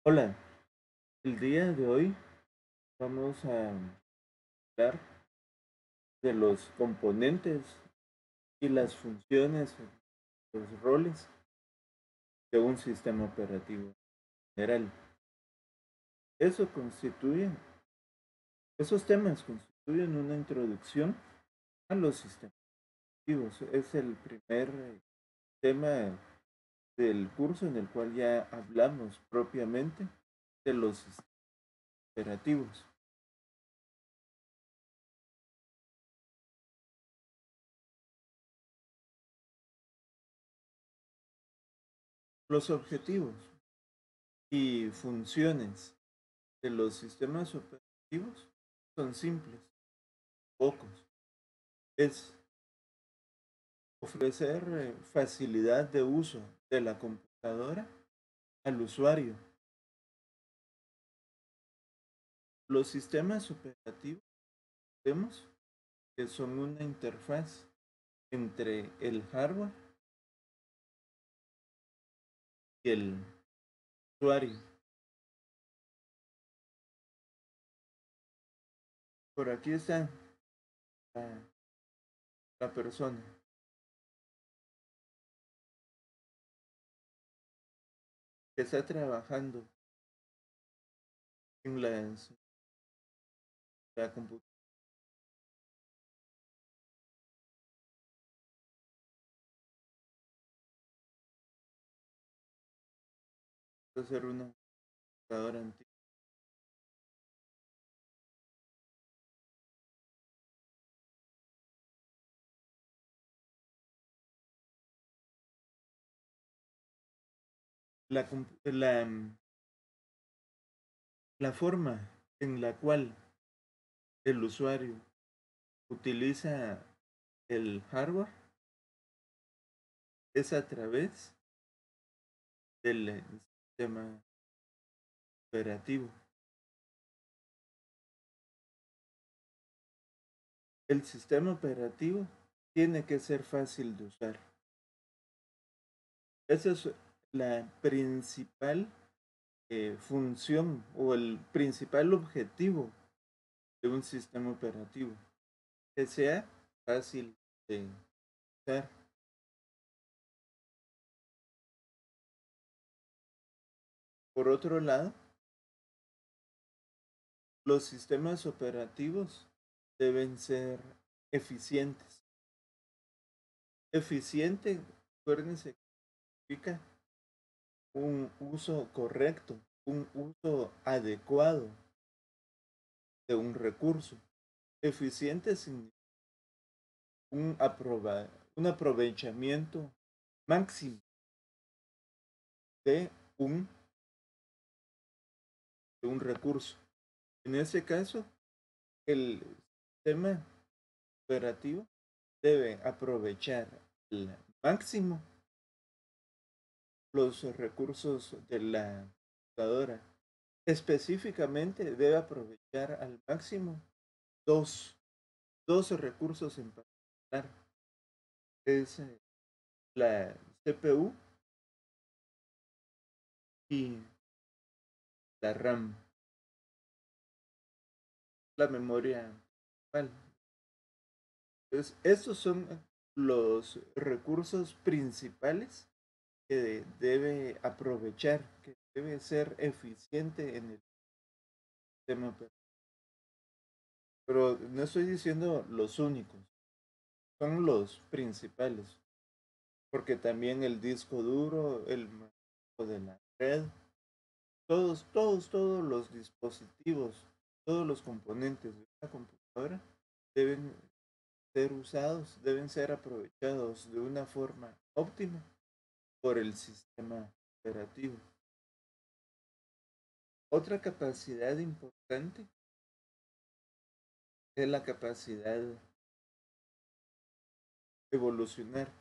Hola, el día de hoy vamos a hablar de los componentes y las funciones, los roles de un sistema operativo general. Eso constituye, esos temas constituyen una introducción a los sistemas operativos. Es el primer tema del curso en el cual ya hablamos propiamente de los sistemas operativos. Los objetivos y funciones de los sistemas operativos son simples, pocos. Es ofrecer facilidad de uso de la computadora al usuario. Los sistemas operativos vemos que son una interfaz entre el hardware y el usuario. Por aquí está la, la persona que está trabajando en la computadora. Hacer una computadora antigua. La forma en la cual el usuario utiliza el hardware es a través del sistema operativo. El sistema operativo tiene que ser fácil de usar. Esa es la principal función o el principal objetivo de un sistema operativo, que sea fácil de usar. Por otro lado, los sistemas operativos deben ser eficientes. Eficiente, acuérdense, significa un uso correcto, un uso adecuado de un recurso. Eficiente significa un aprovechamiento máximo de un, de un recurso. En este caso, el sistema operativo debe aprovechar al máximo los recursos de la computadora. Específicamente debe aprovechar al máximo dos, dos recursos en particular. Es la CPU y la RAM, la memoria principal. Entonces, estos son los recursos principales que debe aprovechar, que debe ser eficiente en el sistema operativo. Pero no estoy diciendo los únicos, son los principales, porque también el disco duro, el manejo de la red, todos los dispositivos, todos los componentes de una computadora deben ser usados, deben ser aprovechados de una forma óptima por el sistema operativo. Otra capacidad importante es la capacidad de evolucionar.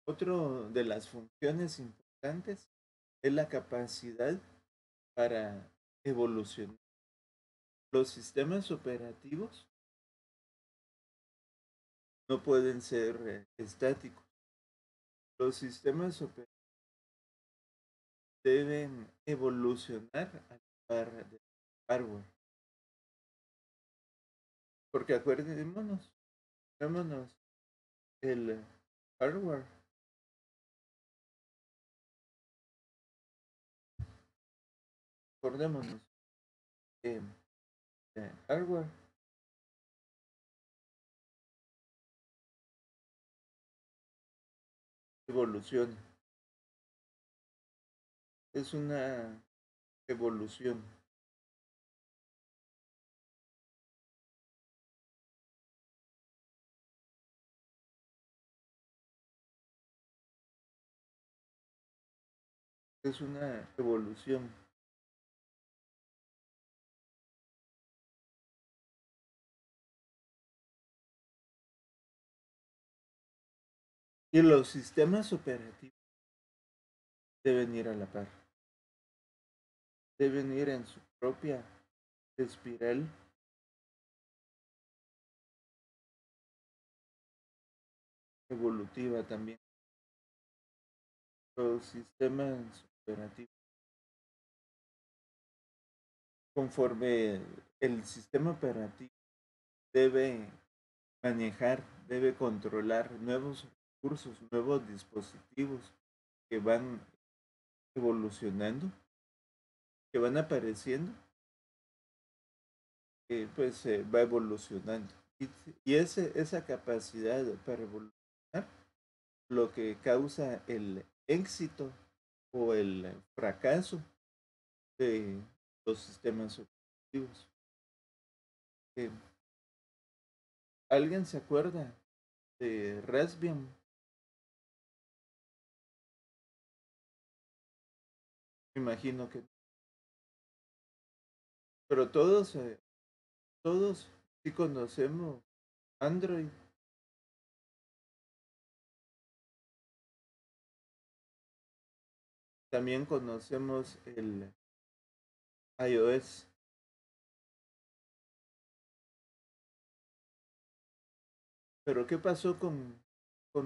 Otra de las funciones importantes es la capacidad para evolucionar. Los sistemas operativos no pueden ser estáticos. Los sistemas operativos deben evolucionar a la par del hardware. Porque acuérdémonos, el hardware, acordémonos, que el hardware evoluciona, es una evolución. Es una evolución. Y los sistemas operativos deben ir a la par, deben ir en su propia espiral evolutiva también. Los sistemas operativos, conforme el sistema operativo debe manejar, debe controlar nuevos recursos, nuevos dispositivos que van evolucionando, que van apareciendo, pues va evolucionando. Y esa capacidad para evolucionar, lo que causa el éxito o el fracaso de los sistemas operativos. Eh, ¿Alguien se acuerda de Raspbian? Me imagino que, pero todos sí conocemos Android. También conocemos el iOS. Pero ¿qué pasó con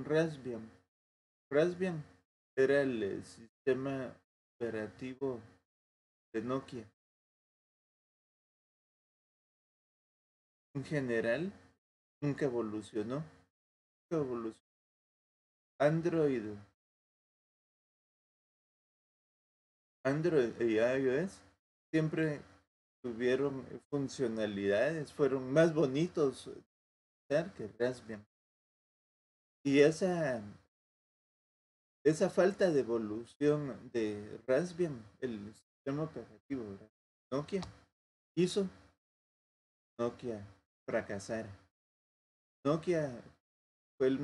Raspbian? Raspbian era el sistema operativo de Nokia. En general, nunca evolucionó. Nunca evolucionó. Android, Android y iOS siempre tuvieron funcionalidades, fueron más bonitos que Raspbian. Y esa falta de evolución de Raspbian, el sistema operativo de Nokia, hizo Nokia fracasara. Nokia fue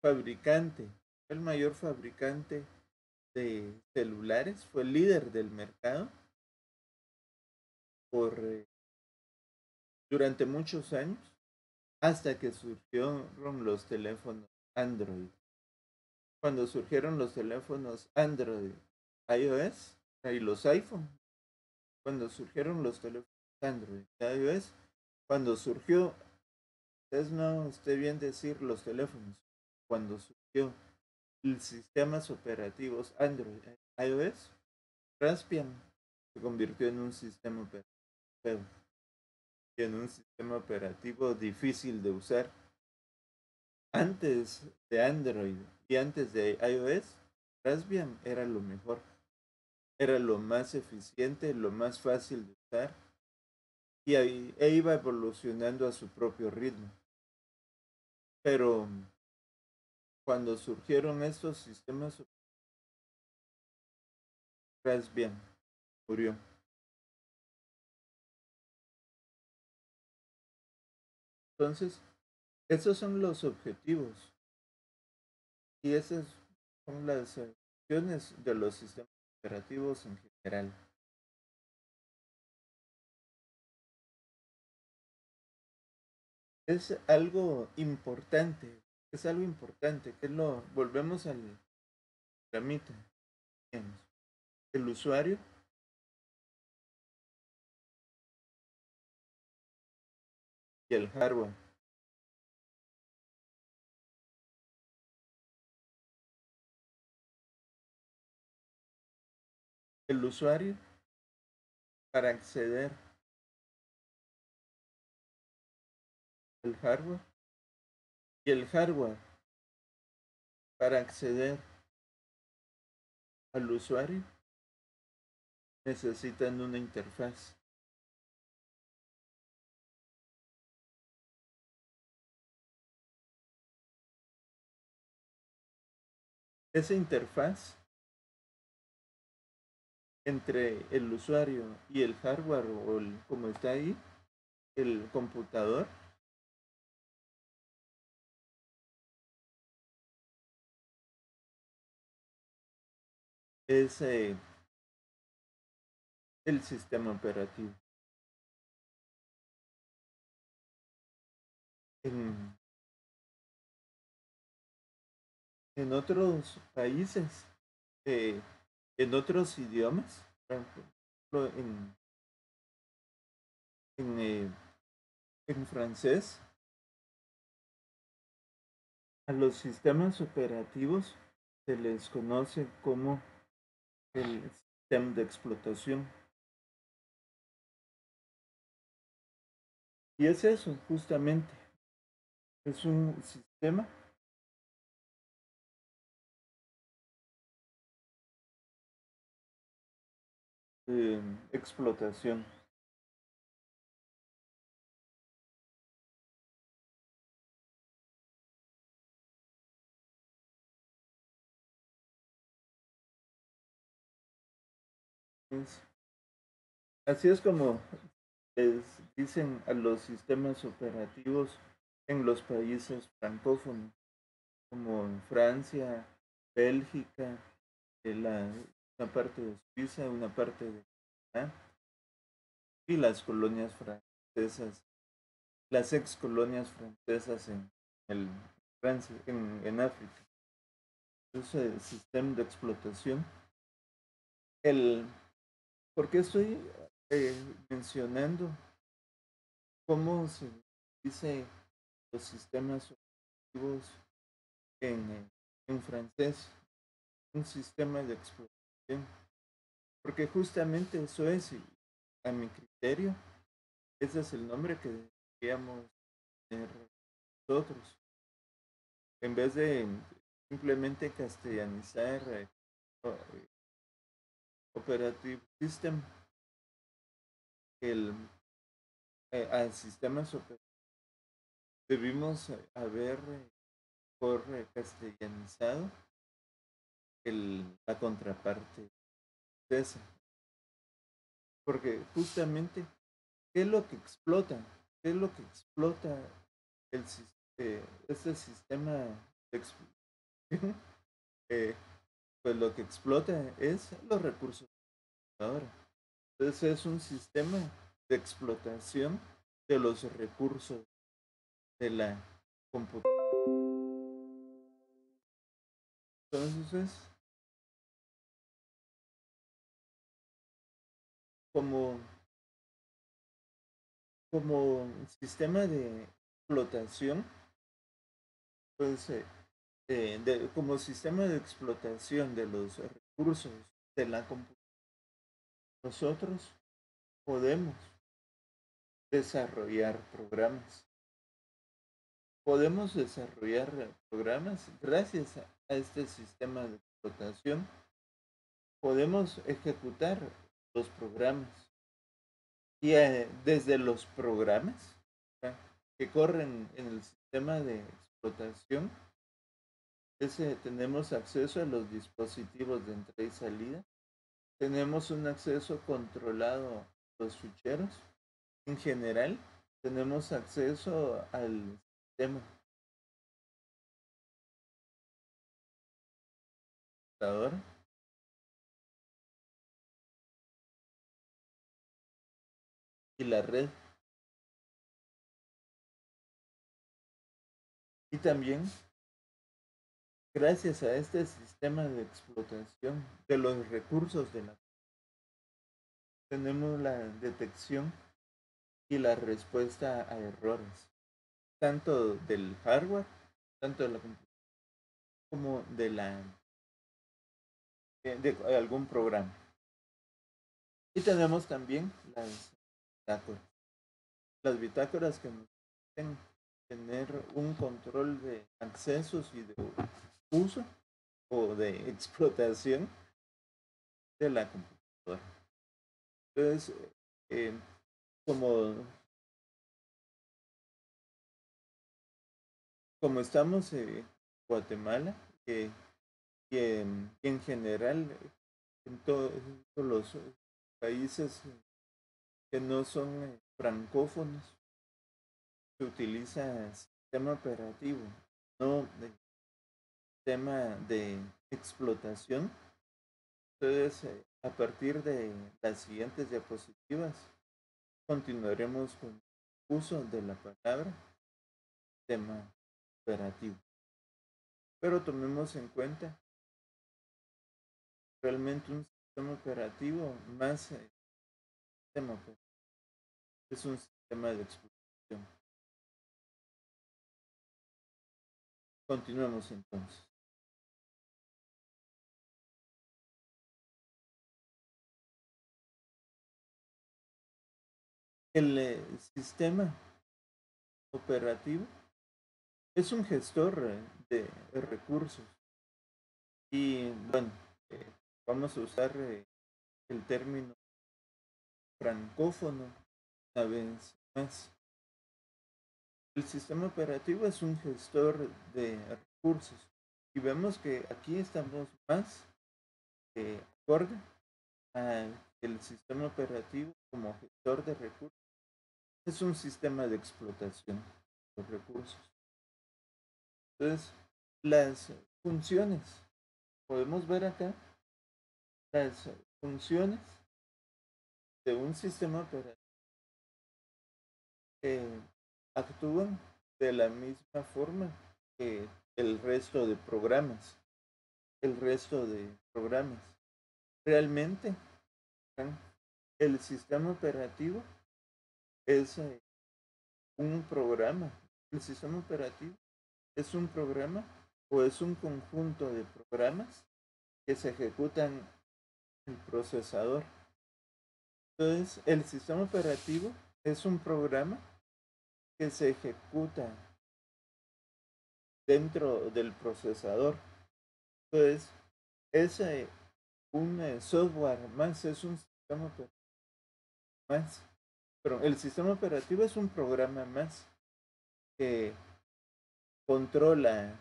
fabricante, el mayor fabricante de celulares, fue el líder del mercado durante muchos años, hasta que surgieron los teléfonos Android. Cuando surgieron los teléfonos Android, iOS y los iPhone, cuando surgieron los teléfonos Android, iOS, cuando surgió, es no esté bien decir los teléfonos, cuando surgió los sistemas operativos Android, iOS, Raspbian se convirtió en un sistema operativo, en un sistema operativo difícil de usar. Antes de Android y antes de iOS, Raspbian era lo mejor, era lo más eficiente, lo más fácil de usar y ahí iba evolucionando a su propio ritmo. Pero cuando surgieron estos sistemas, Raspbian murió. Entonces, esos son los objetivos y esas son las funciones de los sistemas operativos en general. Es algo importante, que volvemos al tramite. El usuario y el hardware. el usuario para acceder al hardware y el hardware para acceder al usuario necesitan una interfaz. Esa interfaz entre el usuario y el hardware o como está ahí, el computador, es el sistema operativo. En, en otros países, eh, en otros idiomas, por ejemplo, en, eh, en francés, a los sistemas operativos se les conoce como el sistema de explotación. Y es eso, justamente, es un sistema de explotación. Es- Así es como les dicen a los sistemas operativos en los países francófonos, como en Francia, Bélgica, una parte de Suiza, una parte de Canadá, y las colonias francesas, las ex colonias francesas el, Francia, en África. Ese sistema de explotación. El, ¿Por qué estoy eh, mencionando cómo se dice los sistemas operativos en francés? Un sistema de explotación. Porque justamente eso es, y a mi criterio, ese es el nombre que deberíamos tener nosotros. En vez de simplemente castellanizar Operative System, el, al sistemas operativos, debimos haber por castellanizado la contraparte de esa. Porque justamente, ¿qué es lo que explota? ¿Qué es lo que explota el, este sistema de explotación? Eh, pues lo que explota es los recursos de ahora. Entonces es un sistema de explotación de los recursos de la computadora. Entonces, como, como sistema de explotación, pues como sistema de explotación de los recursos de la computadora, nosotros podemos desarrollar programas. Podemos desarrollar programas gracias a este sistema de explotación. Podemos ejecutar los programas. Y desde los programas, ¿verdad?, que corren en el sistema de explotación, tenemos acceso a los dispositivos de entrada y salida. Tenemos un acceso controlado a los ficheros. En general, tenemos acceso al sistema computador y la red. Y también, gracias a este sistema de explotación de los recursos tenemos la detección y la respuesta a errores, tanto del hardware, tanto de la computadora como de algún programa. Y tenemos también las bitácoras. Las bitácoras que nos permiten tener un control de accesos y de uso o de explotación de la computadora. Entonces, eh, como, como estamos en Guatemala, y en general en todos los países que no son francófonos, se utiliza sistema operativo, no de tema de explotación. Entonces, a partir de las siguientes diapositivas, continuaremos con el uso de la palabra tema operativo. Pero tomemos en cuenta realmente un sistema operativo más sistema operativo. Es un sistema de explotación. Continuemos entonces. El sistema operativo es un gestor de recursos y bueno, vamos a usar el término francófono una vez más. El sistema operativo es un gestor de recursos y vemos que aquí estamos más acorde al sistema operativo como gestor de recursos. Es un sistema de explotación de los recursos. Entonces, las funciones, podemos ver acá las funciones de un sistema operativo actúan de la misma forma que el resto de programas. El resto de programas. Realmente, el sistema operativo es un programa. El sistema operativo es un programa o es un conjunto de programas que se ejecutan en el procesador. Entonces, el sistema operativo es un programa que se ejecuta dentro del procesador. Entonces, es un software más, es un sistema operativo más. Pero el sistema operativo es un programa más que controla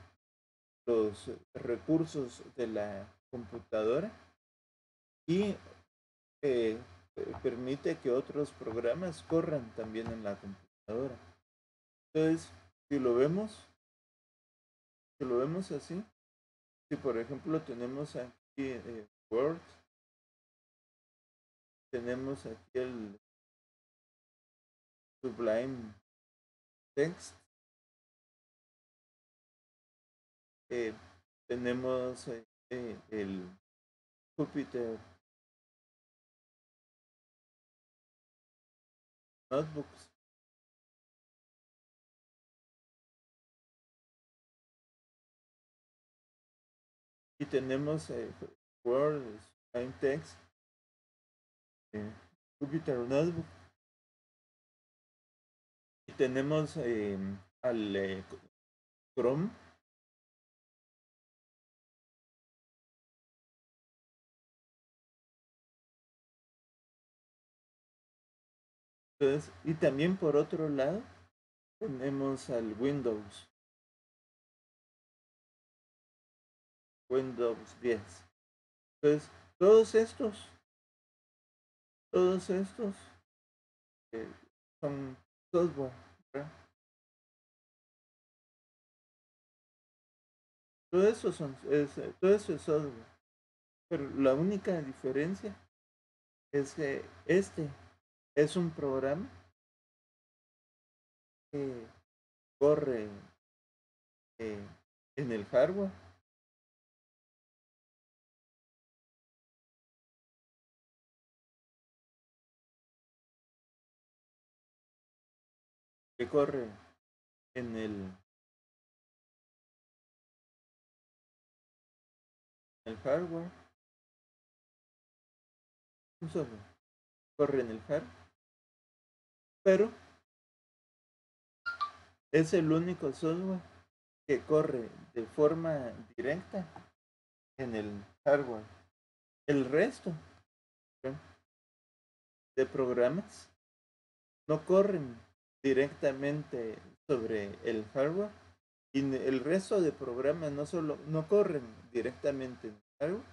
los recursos de la computadora y eh, permite que otros programas corran también en la computadora. Entonces, si lo vemos, si lo vemos así, si por ejemplo tenemos aquí Word, tenemos aquí el Sublime Text, tenemos el Jupyter Notebooks, y tenemos Word, Sublime Text, Jupyter Notebook, y tenemos al Chrome. Entonces, y también por otro lado tenemos al Windows 10. Entonces, todos estos eh, son software, ¿verdad? Todo eso es software. Pero la única diferencia es que este es un programa que corre eh, en el hardware, que corre en el hardware, un software. corre en el hardware, pero es el único software que corre de forma directa en el hardware. El resto de programas no corren directamente sobre el hardware, y el resto de programas no corren directamente en el hardware,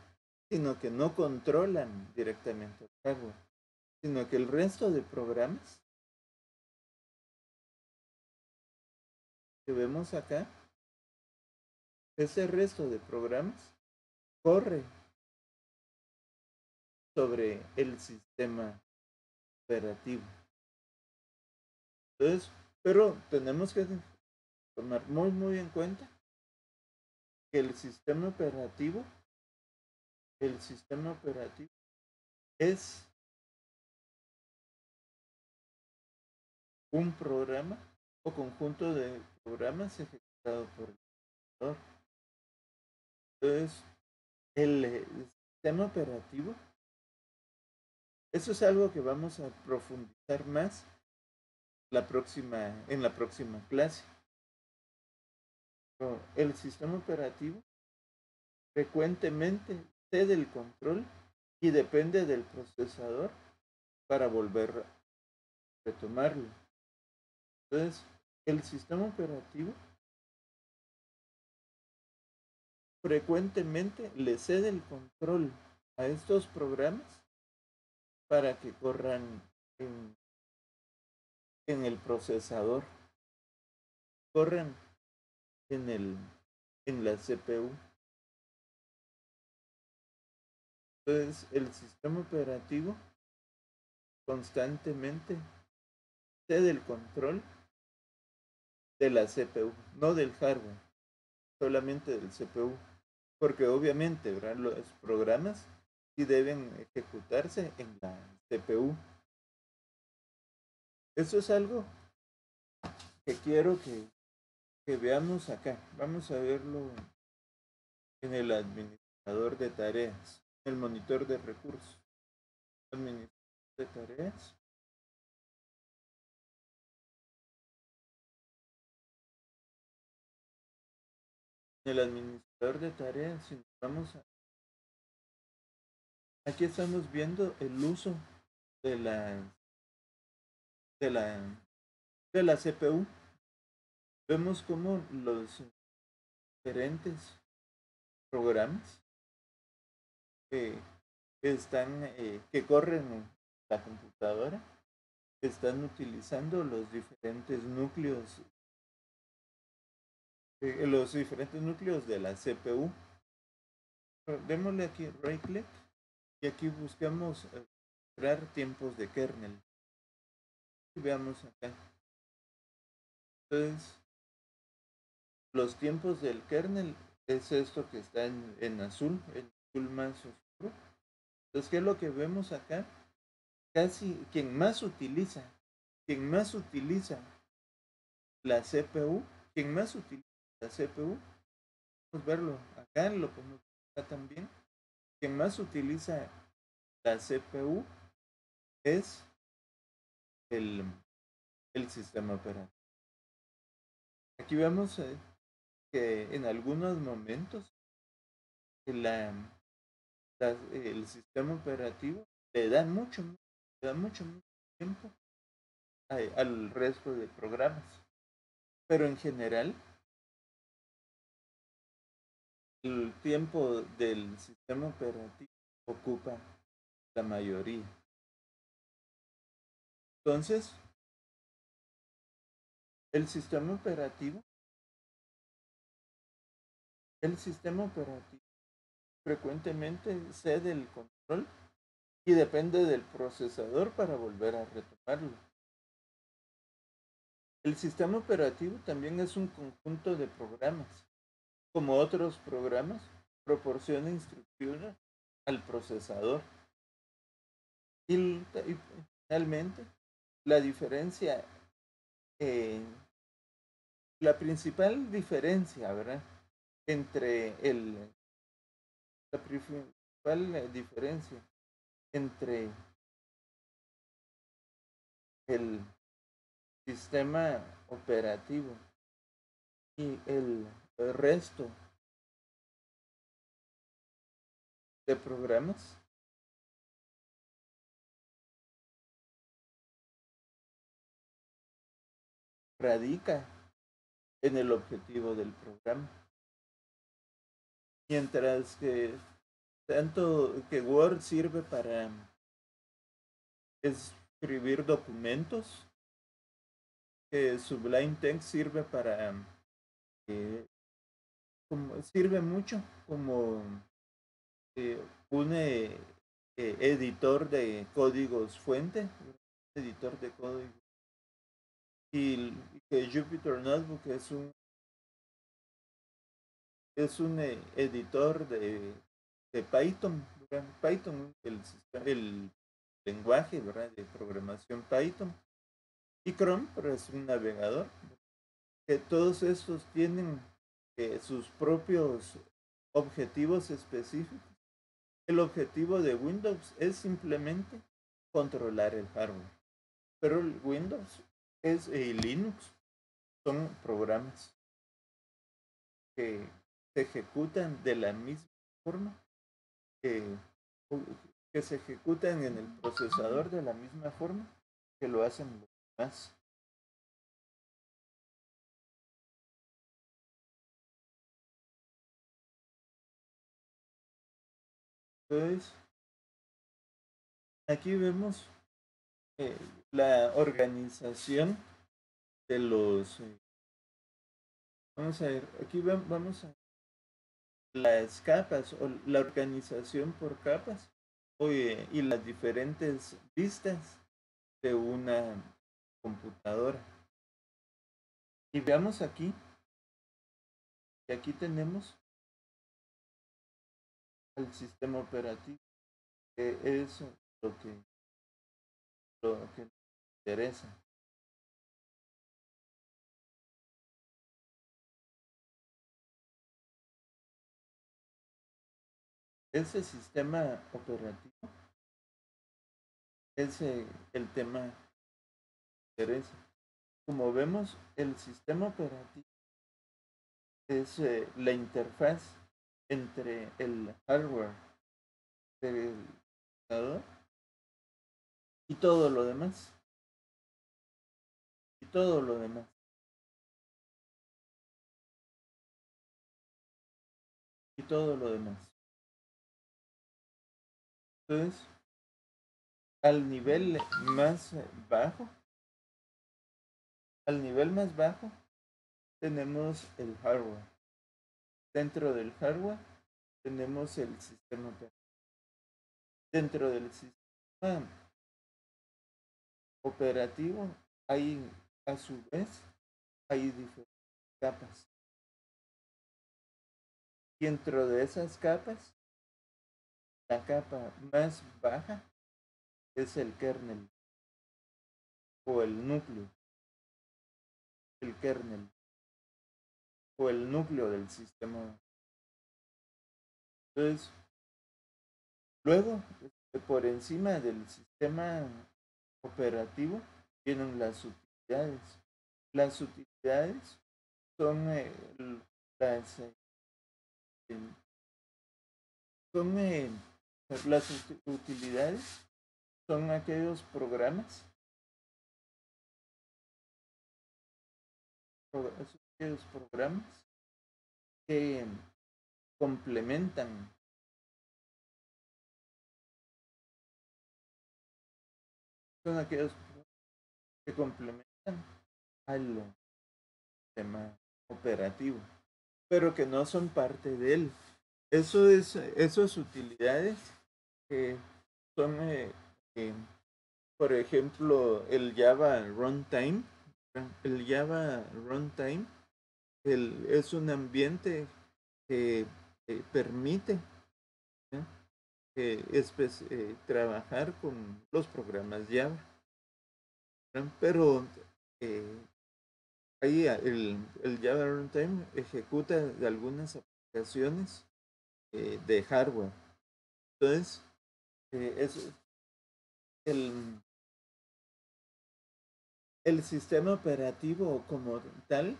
sino que no controlan directamente el hardware, sino que el resto de programas que vemos acá, ese resto de programas corre sobre el sistema operativo. Entonces, pero tenemos que tomar muy en cuenta que el sistema operativo es un programa o conjunto de programas ejecutado por el computador. Entonces, el sistema operativo, eso es algo que vamos a profundizar más en la próxima clase. El sistema operativo frecuentemente cede el control y depende del procesador para volver a retomarlo. Entonces, el sistema operativo frecuentemente le cede el control a estos programas para que corran en el procesador, corran en la CPU. Entonces, el sistema operativo constantemente cede el control de la CPU, no del hardware, solamente del CPU, porque obviamente, ¿verdad?, los programas sí deben ejecutarse en la CPU. Eso es algo que quiero que veamos acá. Vamos a verlo en el administrador de tareas, el monitor de recursos. Administrador de tareas. En el administrador de tareas, si vamos a, aquí estamos viendo el uso de de la, de la CPU. Vemos cómo los diferentes programas que que corren en la computadora están utilizando los diferentes núcleos de la CPU. Démosle aquí right click y aquí buscamos crear tiempos de kernel. Y veamos acá. Entonces, los tiempos del kernel es esto que está en azul, el azul más oscuro. Entonces, ¿qué es lo que vemos acá? Casi quien más utiliza la CPU, podemos verlo acá, lo podemos ver acá también. Quien más utiliza la CPU es el sistema operativo. Aquí vemos que en algunos momentos el sistema operativo le da mucho tiempo al resto de programas, pero en general el tiempo del sistema operativo ocupa la mayoría. Entonces, el sistema operativo frecuentemente cede el control y depende del procesador para volver a retomarlo. El sistema operativo también es un conjunto de programas. Como otros programas, proporciona instrucciones al procesador. Y finalmente, la diferencia, la principal diferencia, ¿verdad?, la principal diferencia entre el sistema operativo y el resto de programas radica en el objetivo del programa. Mientras que tanto que Word sirve para escribir documentos, que Sublime Text sirve para sirve mucho como eh, un editor de códigos fuente, editor de código, y que Jupyter Notebook es un editor de Python, ¿verdad? Python, el lenguaje, ¿verdad?, de programación Python, y Chrome, pero es un navegador, que todos estos tienen sus propios objetivos específicos. El objetivo de Windows es simplemente controlar el hardware, pero el Windows y Linux son programas que se ejecutan de la misma forma que, que se ejecutan en el procesador de la misma forma que lo hacen los demás. Entonces, aquí vemos eh, la organización de los... vamos a ver, aquí vamos a las capas o la organización por capas y las diferentes vistas de una computadora. Y veamos aquí, que aquí tenemos el sistema operativo, que es lo que nos interesa. Ese sistema operativo es el tema que interesa. Como vemos, el sistema operativo es la interfaz entre el hardware del computador y todo lo demás. Y todo lo demás. Y todo lo demás. Entonces, al nivel más bajo, al nivel más bajo, tenemos el hardware. Dentro del hardware tenemos el sistema operativo. Dentro del sistema operativo hay, a su vez, hay diferentes capas. Y dentro de esas capas, la capa más baja es el kernel o el núcleo, el kernel o el núcleo del sistema. Entonces, luego, por encima del sistema operativo, vienen las utilidades. Las utilidades son las, son las utilidades son aquellos programas que complementan, son aquellos que complementan al sistema operativo, pero que no son parte de él. Esas utilidades que son, eh, por ejemplo, el Java Runtime. El Java Runtime es un ambiente que permite, ¿eh? Trabajar con los programas Java, ¿no? Pero eh, ahí el Java Runtime ejecuta de algunas aplicaciones de hardware. Entonces, es el, el sistema operativo como tal,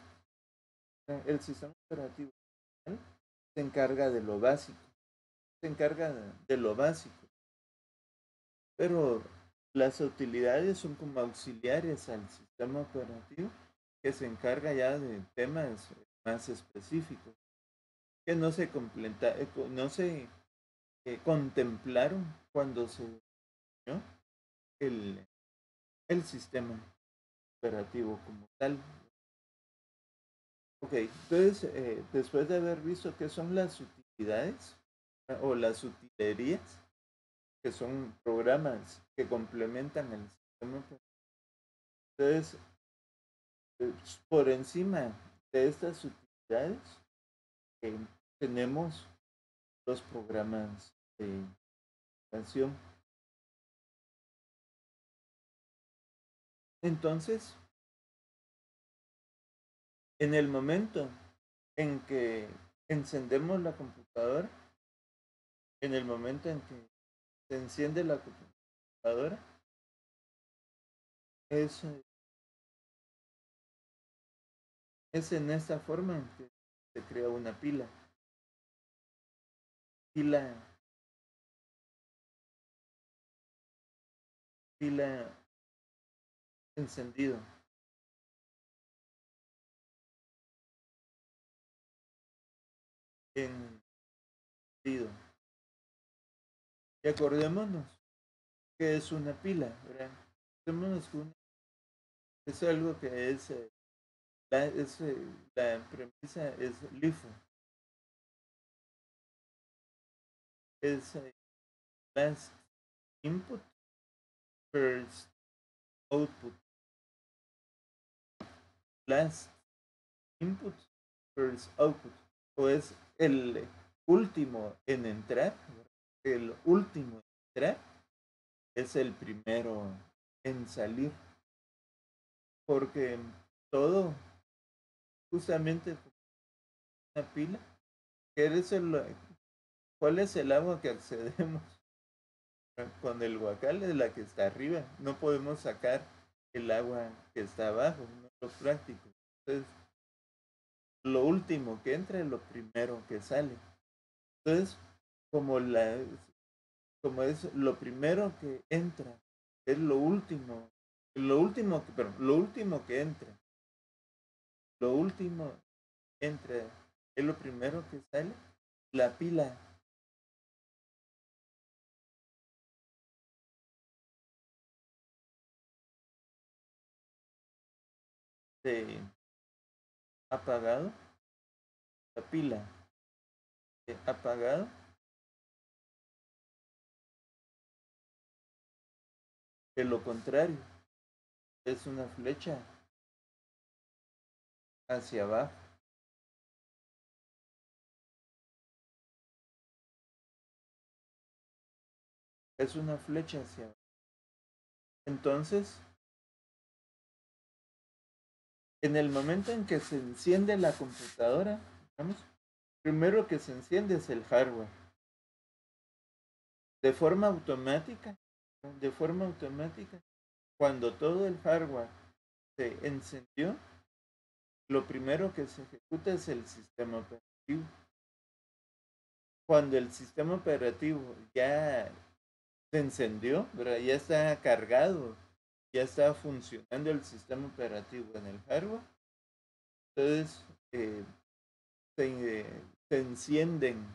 el sistema operativo tal, se encarga de lo básico, se encarga de lo básico, pero las utilidades son como auxiliares al sistema operativo que se encarga ya de temas más específicos que no se no se contemplaron cuando se diseñó el, el sistema operativo como tal. Ok, entonces después de haber visto qué son las utilidades o las utilerías, que son programas que complementan el sistema operativo, entonces por encima de estas utilidades tenemos los programas de canción. Entonces, en el momento en que encendemos la computadora, en el momento en que se enciende la computadora, es, es en esta forma en que se crea una pila. Pila, pila encendido. Encendido. Y acordémonos que es una pila, ¿verdad? Acordémonos que es algo que es, la premisa es LIFO. Es last input, first output. Last input, first output. O es el último en entrar, el último en entrar es el primero en salir. Porque todo, justamente una pila, ¿cuál es el agua que accedemos? Con el huacal es la que está arriba. No podemos sacar el agua que está abajo, no es lo práctico. Entonces, lo último que entra es lo primero que sale. Entonces, como como es lo primero que entra, es lo último que entra, lo último que entra es lo primero que sale, la pila de apagado, la pila de apagado de lo contrario, es una flecha hacia abajo. Es una flecha hacia abajo. Entonces, en el momento en que se enciende la computadora, vamos, primero que se enciende es el hardware. De forma automática, de forma automática, cuando todo el hardware se encendió, lo primero que se ejecuta es el sistema operativo. Cuando el sistema operativo ya se encendió, ¿verdad? Ya está cargado, ya está funcionando el sistema operativo en el hardware, entonces se encienden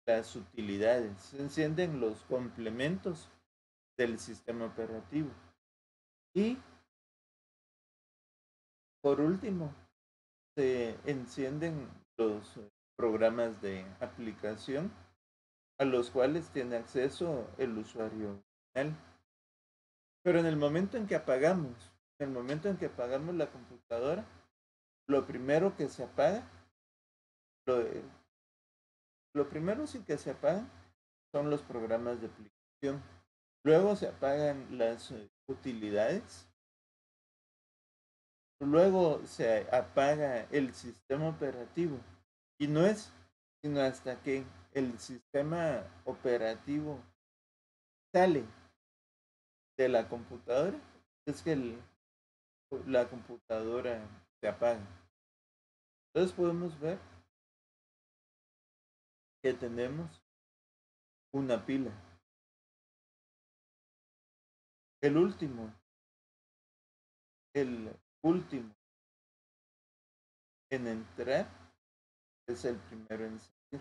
las utilidades, se encienden los complementos del sistema operativo. Y por último, se encienden los programas de aplicación a los cuales tiene acceso el usuario final. Pero en el momento en que apagamos, en el momento en que apagamos la computadora, lo primero que se apaga, lo, lo primero sí que se apaga son los programas de aplicación. Luego se apagan las utilidades. Luego se apaga el sistema operativo. Y no es sino hasta que el sistema operativo sale de la computadora, es que la computadora se apaga. Entonces podemos ver que tenemos una pila. El último en entrar es el primero en salir.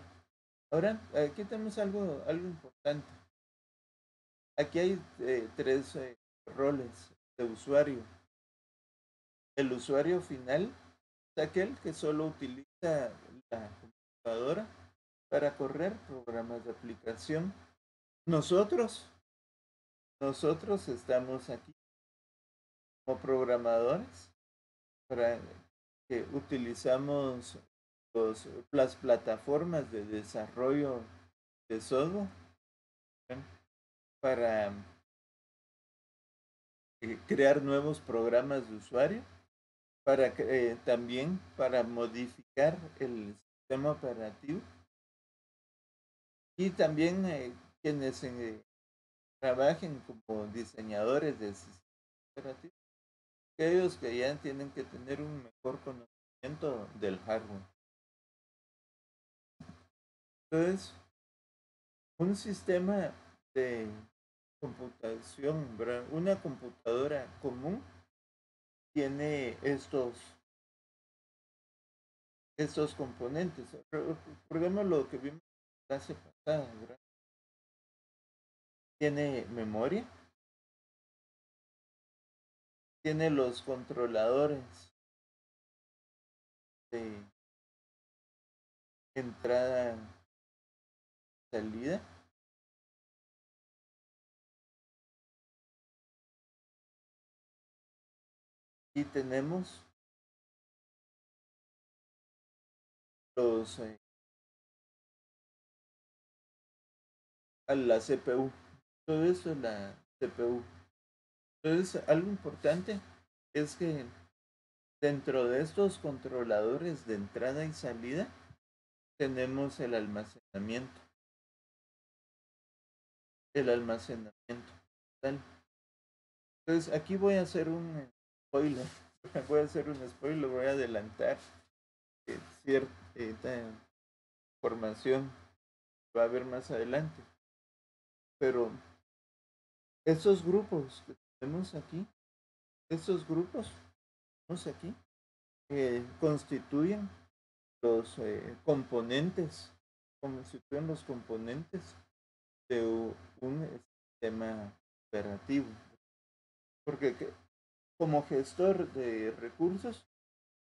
Ahora, aquí tenemos algo importante. Aquí hay tres roles de usuario. El usuario final es aquel que solo utiliza la computadora para correr programas de aplicación. Nosotros estamos aquí como programadores para que utilizamos las plataformas de desarrollo de software para crear nuevos programas de usuario, para también para modificar el sistema operativo y también quienes trabajen como diseñadores de sistemas operativos, aquellos que ya tienen que tener un mejor conocimiento del hardware. Entonces, un sistema de computación, ¿verdad? Una computadora común tiene estos componentes. Recordemos lo que vimos la clase pasada, ¿verdad? Tiene memoria, tiene los controladores de entrada, salida, y tenemos los a la CPU. Todo eso es la CPU. Entonces, algo importante es que dentro de estos controladores de entrada y salida tenemos el almacenamiento. Entonces, aquí voy a hacer un spoiler. Voy a adelantar cierta información que va a haber más adelante. Pero estos grupos que tenemos aquí, constituyen los componentes de un sistema operativo. Porque como gestor de recursos,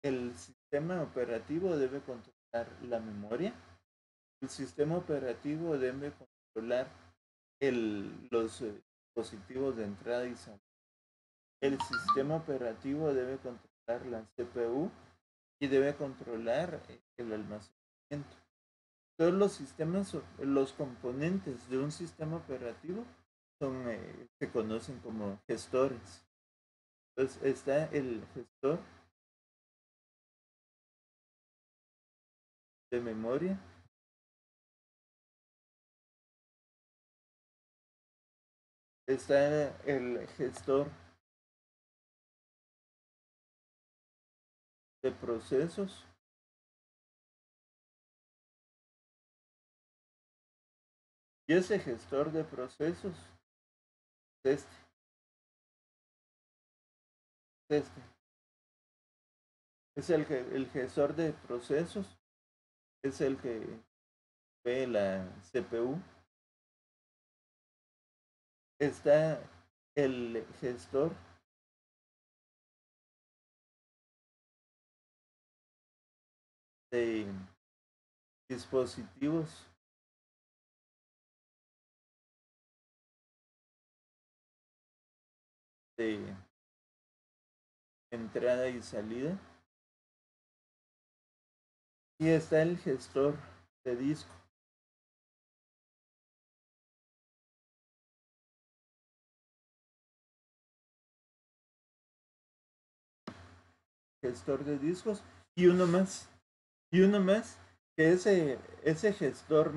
el sistema operativo debe controlar la memoria, el sistema operativo debe controlar los dispositivos de entrada y salida, el sistema operativo debe controlar la CPU y debe controlar el almacenamiento. Todos los componentes de un sistema operativo se conocen como gestores. Entonces está el gestor de memoria, está el gestor de procesos, y ese gestor de procesos es es el gestor de procesos, es el que ve la CPU. Está el gestor de dispositivos de entrada y salida, y está el gestor de disco. Gestor de discos y uno más, que ese gestor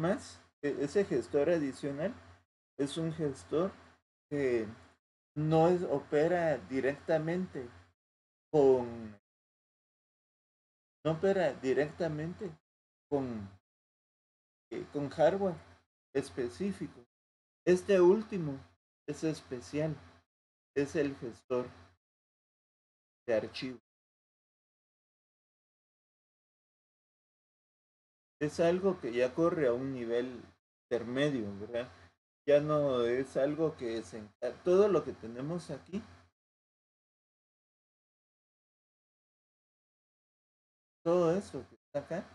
adicional es un gestor que no opera directamente con, no opera directamente con, con hardware específico. Este último es especial, es el gestor de archivos. Es algo que ya corre a un nivel intermedio, ¿verdad? Ya no es algo que todo lo que tenemos aquí, todo esto que está acá,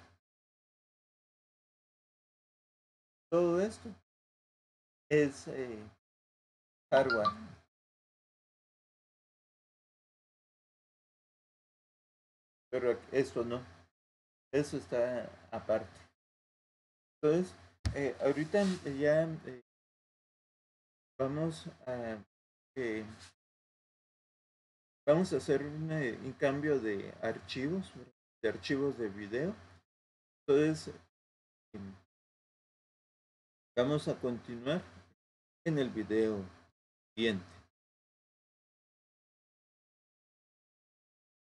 todo esto es hardware, pero esto no, eso está aparte. Entonces, ahorita ya vamos a eh, vamos a hacer un cambio de archivos, ¿verdad? De archivos de video. Entonces, vamos a continuar en el video siguiente.